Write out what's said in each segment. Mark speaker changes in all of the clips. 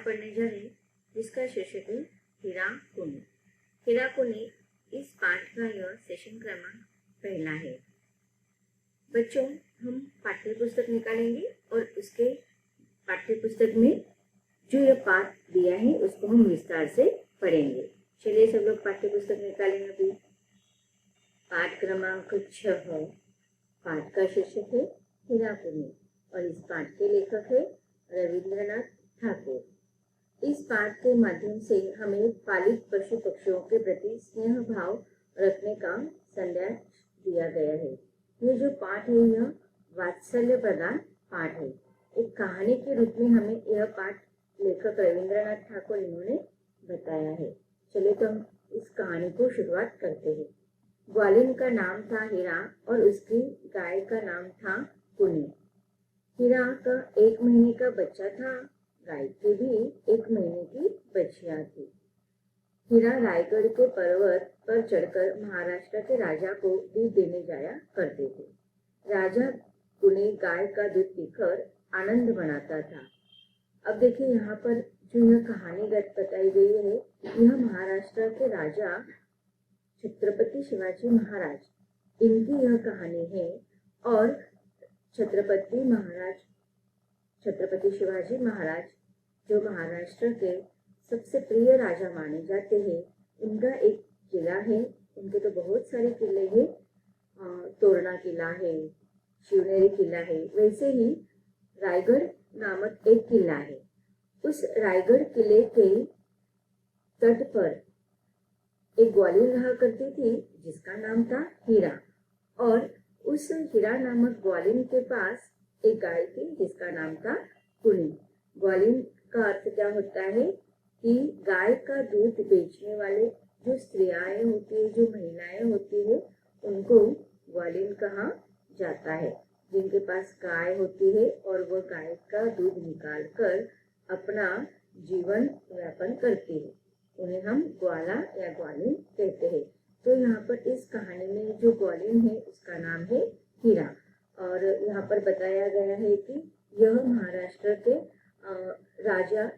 Speaker 1: पढ़ने जा रहे हैं जिसका शीर्षक है हीरा कुनी। हीरा कुनी इस पाठ का यह सेशन क्रमांक पहला है। बच्चों, हम पाठ्य पुस्तक निकालेंगे और उसके पाठ्य पुस्तक में जो यह पाठ दिया है उसको हम विस्तार से पढ़ेंगे। चलिए सब लोग पाठ्य पुस्तक निकालेंगे। अभी पाठ क्रमांक 6। पाठ का शीर्षक है हीरा कुनी और इस पाठ के लेखक है रविंद्रनाथ ठाकुर। इस पाठ के माध्यम से हमें पालित पशु पक्षियों के प्रति स्नेह भाव रखने का संदेश दिया गया है। ये जो पाठ है यह वात्सल्य प्रदान पाठ है। एक कहानी के रूप में हमें यह पाठ लेखक रविंद्रनाथ ठाकुर इन्होंने बताया है। चलिए तो हम इस कहानी को शुरुआत करते हैं। ग्वालिन का नाम था हीरा और उसकी गाय का नाम था कुनी। हीरा का 1 महीने का बच्चा था, गाय की भी 1 महीने की बच्चियां थी। हीरा रायगढ़ के पर्वत पर चढ़कर महाराष्ट्र के राजा को दूध देने जाया करते थे। राजा कुनी गाय का दूध पीकर आनंद मनाता था। अब देखिए यहाँ पर जो यह कहानी बताई गई है, यह महाराष्ट्र के राजा छत्रपति शिवाजी महाराज, इनकी यह कहानी है। और छत्रपति शिवाजी महाराज जो महाराष्ट्र के सबसे प्रिय राजा माने जाते हैं, इनका एक किला है। इनके तो बहुत सारे किले हैं, तोरणा किला है, शिवनेरी किला है, वैसे ही रायगढ़ नामक एक किला है। उस रायगढ़ किले के तट पर एक ग्वालिन रहा करती थी जिसका नाम था हीरा, और उस हीरा नामक ग्वालिन के पास एक गाय थी जिसका नाम था कुनी। ग्वालिन का अर्थ क्या होता है कि गाय का दूध बेचने वाले जो स्त्रियां होती है, जो महिलाएं होती है, उनको ग्वालिन कहा जाता है। जिनके पास गाय होती है और वह गाय का दूध निकाल कर अपना जीवन यापन करती है, उन्हें हम ग्वाला या ग्वालिन कहते हैं। तो यहाँ पर इस कहानी में जो ग्वालिन है उसका नाम है हीरा। और यहाँ पर बताया गया है कि यह महाराष्ट्र के राजा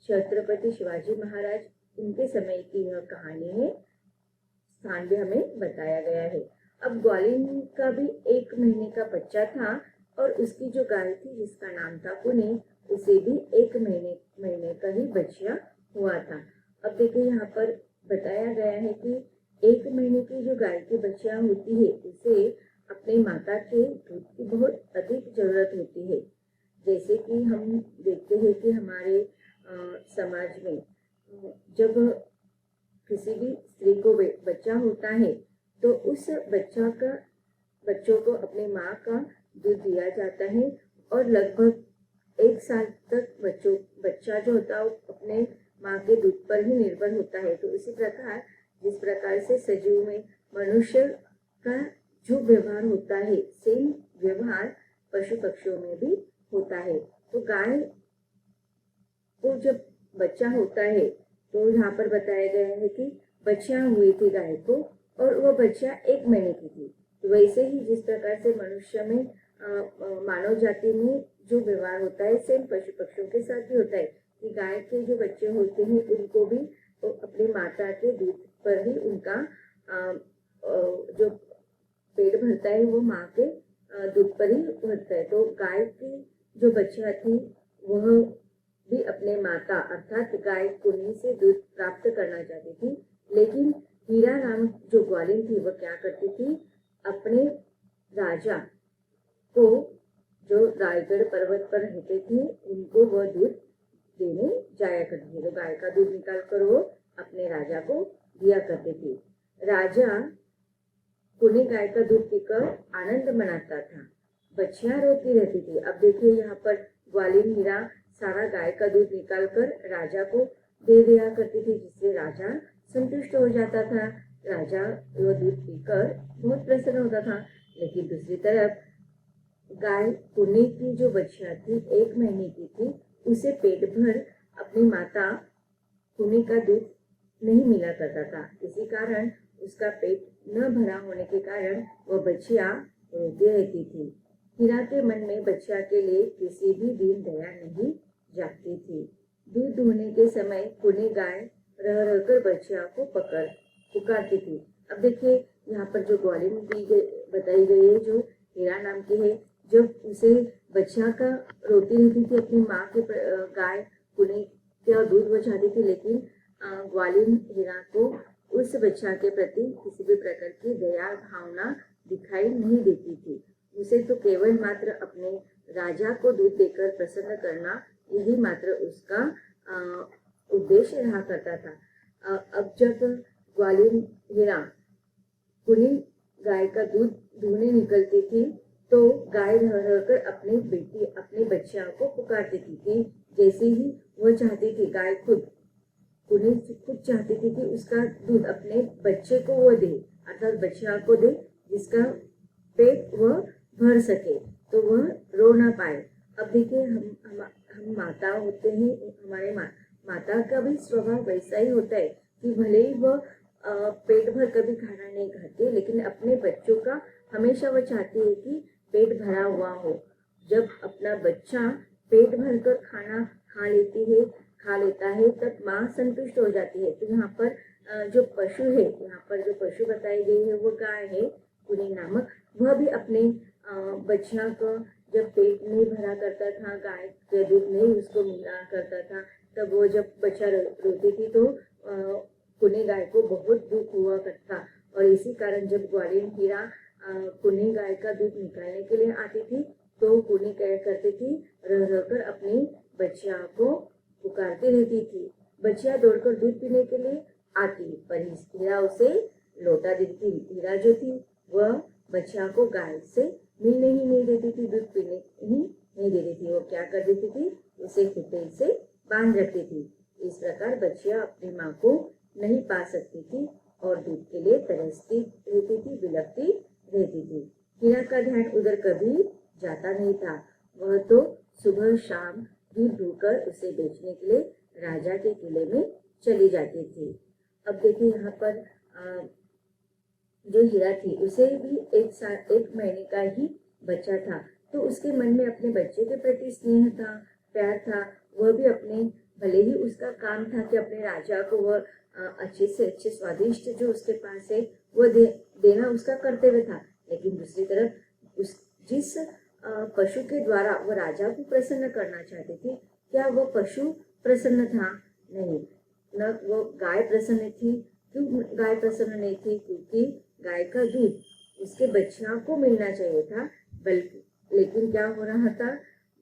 Speaker 1: छत्रपति शिवाजी महाराज, इनके समय की यह कहानी है। स्थान भी हमें बताया गया है। अब ग्वालिन का भी 1 महीने का बच्चा था और उसकी जो गाय थी जिसका नाम था कुनी, उसे भी 1 महीने का ही बच्चा हुआ था। अब देखिए यहाँ पर बताया गया है कि 1 महीने की जो गाय की बच्चियां होती है उसे अपनी माता के दूध की बहुत अधिक जरूरत होती है। जैसे कि हम देखते हैं कि हमारे समाज में जब किसी भी स्त्री को बच्चा होता है तो उस बच्चों को अपनी माँ का दूध दिया जाता है और लगभग 1 साल तक बच्चा जो होता है अपने माँ के दूध पर ही निर्भर होता है। तो इसी प्रकार जिस प्रकार से सजीव में मनुष्य का जो व्यवहार होता है, सेम व्यवहार पशु पक्षियों में भी होता है। तो गाय को जब बच्चा होता है तो यहाँ पर बताया गया है कि बच्चियां हुई थी गाय को और वह बच्चा 1 महीने की थी। तो वैसे ही जिस प्रकार से मनुष्य में मानव जाति में जो व्यवहार होता है, सेम पशु पक्षियों के साथ भी होता है कि गाय के जो बच्चे होते हैं उनको भी तो अपनी माता के दूध पर ही उनका जो पेट भरता है वो माँ के दूध पर ही भरता है। तो गाय की जो बच्चियां थी वह भी अपने माता अर्थात गाय कुनी से दूध प्राप्त करना चाहती थी। लेकिन हीरा नाम जो ग्वालिन थी वह क्या करती थी, अपने राजा को जो रायगढ़ पर्वत पर रहते थे उनको वह दूध देने जाया करती थी। तो गाय का दूध निकाल कर वो अपने राजा को दिया करते थे। राजा कुनी गाय का दूध पीकर आनंद मनाता था, बच्चियां रोती रहती थी। अब देखिए यहाँ पर ग्वालिन हीरा सारा गाय का दूध निकाल कर राजा को दे दिया करती थी, जिससे राजा संतुष्ट हो जाता था। राजा वो दूध पीकर बहुत प्रसन्न होता था। लेकिन दूसरी तरफ गाय कुनी की जो बच्चियां थी 1 महीने की थी, उसे पेट भर अपनी माता कुनी का दूध नहीं मिला करता था। इसी कारण उसका पेट न भरा होने के कारण वह बच्चियां रोती रहती थी। हीरा के मन में बच्चिया के लिए किसी भी दिन दया नहीं जागती थी। दूध दुहने के समय कुनी गाय रह रहकर बच्चा को पुकारती थी। अब देखिए यहाँ पर जो ग्वालिन बताई गई है, जो हीरा नाम की है, जब उसे बच्चा का रोती रहती थी अपनी माँ के गाय कुनी के दूध वो चाहती थी, लेकिन ग्वालिन हीरा को उस बच्चा के प्रति किसी भी प्रकार की दया भावना दिखाई नहीं देती थी। उसे तो केवल मात्र अपने राजा को दूध देकर प्रसन्न करना, यही मात्र उसका उद्देश्य रहा करता था। अब जब ग्वालिन हीरा कुनी गाय का दूध दूहने निकलती थी तो गाय रह रहकर अपने बच्चा को पुकारती थी। जैसे ही वह चाहती थी, गाय खुद चाहती थी कि उसका दूध अपने बच्चे को वो दे, अर्थात बच्चा को दे, जिसका पेट वह भर सके, तो वह रो ना पाए। अब देखिए हम माता होते हैं, हमारे माता का भी स्वभाव वैसा ही होता है कि भले ही वह पेट भर कभी खाना नहीं खाती, लेकिन अपने बच्चों का हमेशा वह चाहती है कि पेट भरा हुआ हो। जब अपना बच्चा पेट भर कर खाना खा लेता है तब माँ संतुष्ट हो जाती है। तो यहाँ पर जो पशु है, यहाँ पर जो पशु बताई गई है वो गाय है कुनी नामक, वह भी अपने बच्चा को जब पेट नहीं भरा करता था, गाय के दूध नहीं उसको मिला करता था, तब वो जब बच्चा रोती थी तो कुनी गाय को बहुत दुख हुआ करता। और इसी कारण जब ग्वालिन हीरा कुनी गाय का दूध निकालने के लिए आती थी तो कुनी क्या करती थी, रह रहकर अपने बच्चा को पुकारती रहती थी। बच्चियां दौड़कर दूध पीने के लिए आती, पर हीरा उसे लौटा देती थी। हीरा जो थी वह बच्चा को गाय से मिलने ही नहीं देती थी, दूध पीने ही नहीं देती थी। वो क्या कर देती थी, उसे खूंटे से बांध रखती थी। इस प्रकार बच्चियां अपनी माँ को नहीं पा सकती थी और दूध के लिए तरसती रहती थी, बिलखती रहती थी। हीरा का ध्यान उधर कभी जाता नहीं था। वह तो सुबह शाम दूध दुहकर उसे बेचने के लिए राजा के किले में चली जाती थी। अब देखिए यहाँ पर जो हीरा थी उसे भी 1 महीने का ही बच्चा था, तो उसके मन में अपने बच्चे के प्रति स्नेह था, प्यार था। वह भी अपने, भले ही उसका काम था कि अपने राजा को वह अच्छे से अच्छे स्वादिष्ट जो उसके पास है वो देना उसका कर्तव्य था, लेकिन दूसरी तरफ जिस पशु के द्वारा वह राजा को प्रसन्न करना चाहती थी, क्या वह पशु प्रसन्न था? नहीं, न वो गाय प्रसन्न थी। क्यों गाय प्रसन्न नहीं थी? क्योंकि गाय का दूध उसके बच्चा को मिलना चाहिए था, लेकिन क्या हो रहा था,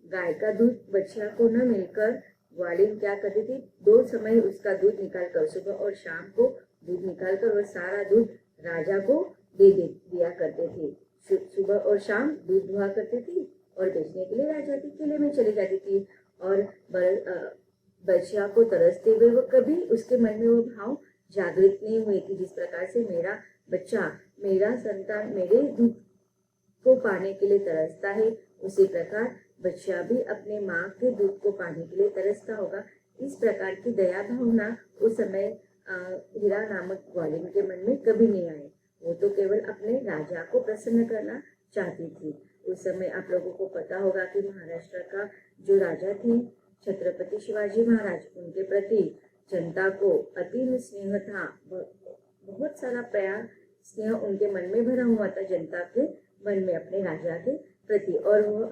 Speaker 1: गाय का दूध बच्चा को न मिलकर ग्वालिन क्या करती थी, 2 समय उसका दूध निकालकर, सुबह और शाम को दूध निकालकर वह सारा दूध राजा को दिया करते थे। सुबह और शाम दूध दुहा करती थी और बेचने के लिए राजा के किले में चली जाती थी। और बच्चा को तरसते हुए वो कभी उसके मन में वो भाव जागृत नहीं हुए कि जिस प्रकार से मेरा बच्चा, मेरा संतान मेरे दूध को पाने के लिए तरसता है, उसी प्रकार बच्चा भी अपने माँ के दूध को पाने के लिए तरसता होगा। इस प्रकार की दया भावना उस समय हीरा नामक ग्वालिन के मन में कभी नहीं आई। वो तो केवल अपने राजा को प्रसन्न करना चाहती थी। उस समय आप लोगों को पता होगा कि महाराष्ट्र का जो राजा थे छत्रपति शिवाजी महाराज, उनके प्रति जनता को अति स्नेह था, बहुत सारा प्यार स्नेह उनके मन में भरा हुआ था, जनता के मन में अपने राजा के प्रति। और वो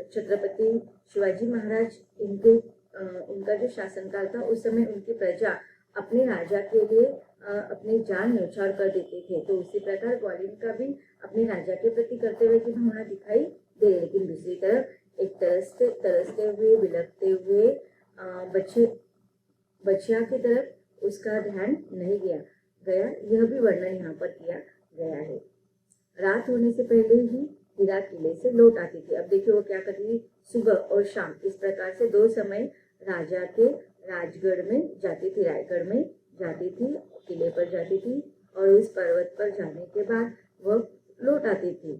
Speaker 1: छत्रपति शिवाजी महाराज उनका जो शासनकाल था उस समय उनकी प्रजा अपने राजा के लिए अपनी जान न्यौछावर कर देते थे। तो उसी प्रकार ग्वालिन का भी अपने राजा के प्रति कर्तव्य की भावना दिखाई दे, लेकिन दूसरी तरफ एक तरसते हुए बिलखते हुए बच्चिया की तरफ उसका ध्यान नहीं गया। यह भी वर्णन यहाँ पर किया गया है। रात होने से पहले ही हीरा किले से लौट आती थी। अब देखिए वो क्या करती थी, सुबह और शाम इस प्रकार से 2 समय राजा के राजगढ़ में जाती थी, रायगढ़ में जाती थी, किले पर जाती थी और उस पर्वत पर जाने के बाद वह लौट आती थी।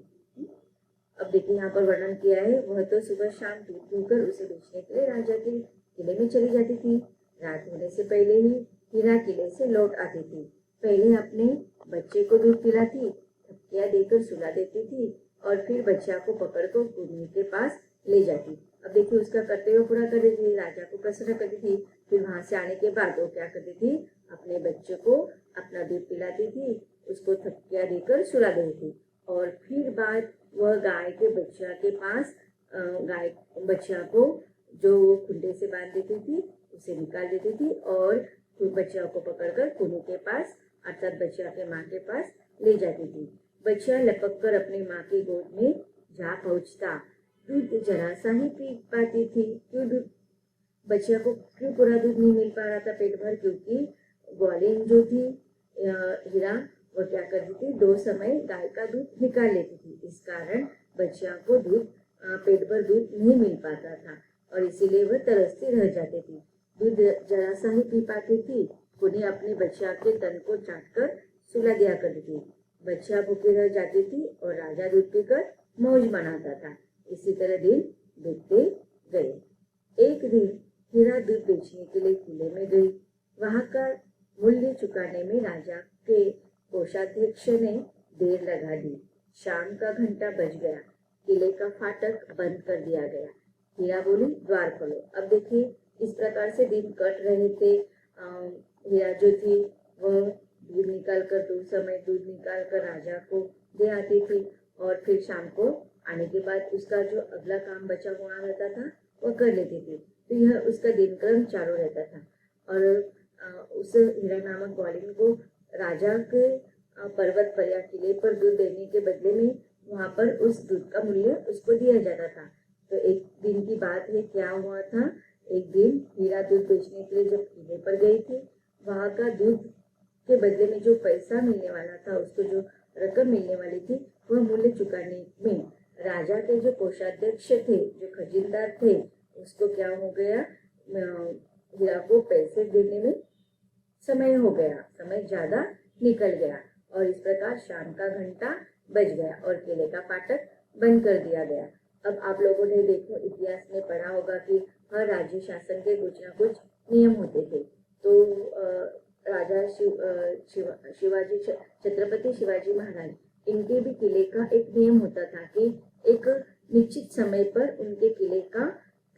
Speaker 1: अब देखिए यहाँ पर वर्णन किया है, वह तो सुबह शाम दूध दुहकर उसे बेचने के लिए राजा के किले में चली जाती थी। रात होने से पहले ही हीरा किले से लौट आती थी। पहले अपने बच्चे को दूध पिलाती, थपकियां देकर सुला देती थी और फिर बच्चा को पकड़कर कुनी के पास ले जाती अब देखिए उसका कर्तव्य पूरा कर देती थी, राजा को प्रसन्न करती थी। फिर वहां से आने के बाद वो क्या करती थी, अपने बच्चे को अपना दूध पिलाती थी, उसको थपकियां देकर सुला देती थी। और फिर बाद वह गाय के बच्चा के पास गाय बच्चा को जो वो खुंडे से बांध देती थी उसे निकाल देती थी और बच्चा को पकड़कर कुनी के पास अर्थात बच्चा के माँ के पास ले जाती थी। बच्चा लपक कर अपनी माँ की गोद में जा पहुंचता। दूध जरा सा ही पी पाती थी। क्यों दूध बच्चा को क्यों पूरा दूध नहीं मिल पा रहा था पेट भर, क्योंकि ग्वालिन जो थी हीरा वो क्या करती थी, 2 समय गाय का दूध निकाल लेती थी। इस कारण बच्चा को दूध पेट भर दूध नहीं मिल पाता था और इसीलिए वह तरसती रह जाती थी। दूध जरा सा ही पी पाती थी। उन्हें अपने बच्चा के तन को चाटकर सुला दिया करती थी। बच्चा भूखे रह जाती थी और राजा दूध पीकर मौज मनाता था। इसी तरह दिन बीतते गए। एक दिन हीरा दूध बेचने के लिए किले में गई। वहां का मूल्य चुकाने में राजा के कोषाध्यक्ष ने देर लगा दी। शाम का घंटा बज गया। किले का फाटक बंद कर दिया गया। हीरा बोली, द्वार खोलो। अब देखिए इस प्रकार से दिन कट रहे थे। हीरा जो थी वह दूध निकाल कर 2 समय दूध निकाल कर राजा को दे आती थी और फिर शाम को आने के बाद उसका जो अगला काम बचा हुआ रहता था वह कर लेती थी। तो यह उसका दिनक्रम चालू रहता था और उस हीरा नामक ग्वालिन को राजा के पर्वत पर या किले पर दूध देने के बदले में वहां पर उस दूध का मूल्य उसको दिया जाता था। तो एक दिन की बात है, क्या हुआ था, एक दिन हीरा दूध बेचने के लिए जब किले पर गई थी, वहां का दूध के बदले में जो पैसा मिलने वाला था, उसको जो रकम मिलने वाली थी, वह मूल्य चुकाने में राजा के जो कोषाध्यक्ष थे, जो खजीनदार थे, उसको क्या हो गया, हीरा को पैसे देने में समय हो गया, समय ज्यादा निकल गया और इस प्रकार शाम का घंटा बज गया और किले का फाटक बंद कर दिया गया। अब आप लोगों ने देखो इतिहास में पढ़ा होगा कि हर राज्य शासन के कुछ ना कुछ नियम होते थे। तो राजा शिवाजी छत्रपति शिवाजी महाराज, इनके भी किले का एक नियम होता था कि एक निश्चित समय पर उनके किले का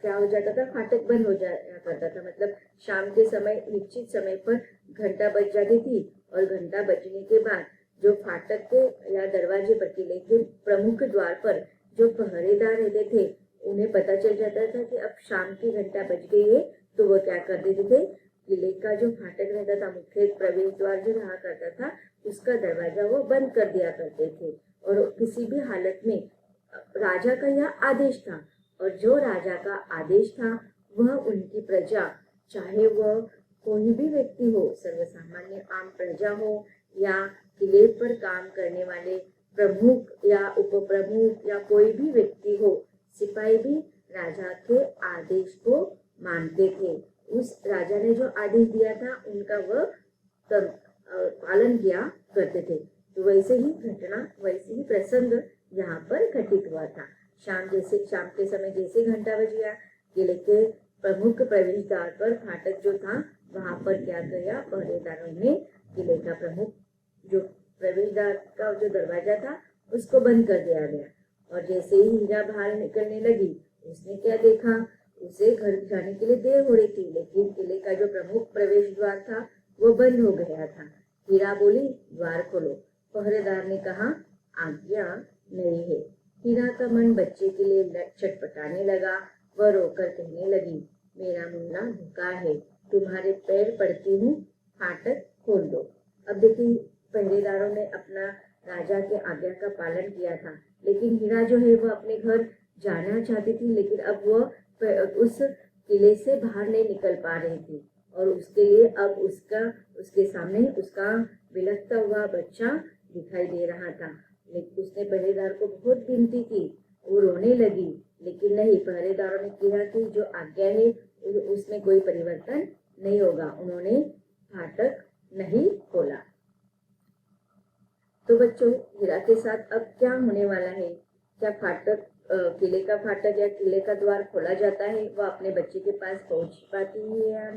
Speaker 1: क्या हो जाता था, फाटक बंद हो जाया करता था। मतलब शाम के समय निश्चित समय पर घंटा बज जाती थी और घंटा बजने के बाद जो फाटक के या दरवाजे पर, किले के प्रमुख द्वार पर जो पहरेदार रहते थे, उन्हें पता चल जाता था कि अब शाम की घंटा बज गई है। तो वो क्या कर देते थे, किले का जो फाटक रहता था, मुख्य प्रवेश द्वार जो रहा करता था, उसका दरवाजा वो बंद कर दिया करते थे। और किसी भी हालत में राजा का यह आदेश था और जो राजा का आदेश था वह उनकी प्रजा, चाहे वह कोई भी व्यक्ति हो, सर्वसामान्य आम प्रजा हो या किले पर काम करने वाले प्रमुख या उप प्रमुख या कोई भी व्यक्ति हो, सिपाही भी राजा के आदेश को मानते थे। उस राजा ने जो आदेश दिया था उनका वह पालन किया करते थे। तो वैसे ही घटना, वैसे ही प्रसंग यहाँ पर घटित हुआ था। शाम के समय जैसे घंटा बज गया, किले के प्रमुख प्रवेश द्वार पर फाटक जो था वहां पर क्या किया, पहरेदारों ने किले का प्रमुख जो प्रवेश द्वार का जो दरवाजा था उसको बंद कर दिया गया। और जैसे ही हीरा बाहर निकलने लगी, उसने क्या देखा, उसे घर जाने के लिए देर हो रही थी, लेकिन किले का जो प्रमुख प्रवेश द्वार था वो बंद हो गया था। हीरा बोली, द्वार खोलो। पहरेदार ने कहा, आज्ञा नहीं है। हीरा का मन बच्चे के लिए छटपटाने लगा। वह रोकर कहने लगी, मेरा मुन्ना भूखा है, तुम्हारे पैर पड़ती हूँ, फाटक खोल दो। अब देखिए पहरेदारों ने अपना राजा के आज्ञा का पालन किया था, लेकिन हीरा जो है वह अपने घर जाना चाहती थी, लेकिन अब वह उस किले से बाहर नहीं निकल पा रही थी और उसके लिए अब उसके सामने उसका बिलखता हुआ बच्चा दिखाई दे रहा था। लेकिन उसने पहरेदार को बहुत विनती की, वो रोने लगी, लेकिन नहीं, पहरेदारों ने कहा कि जो आज्ञा है उसमें कोई परिवर्तन नहीं होगा। उन्होंने फाटक नहीं खोला। तो बच्चों, हीरा के साथ अब क्या होने वाला है? क्या फाटक, किले का फाटक या किले का द्वार खोला जाता है? वह अपने बच्चे के पास पहुंच पाती है या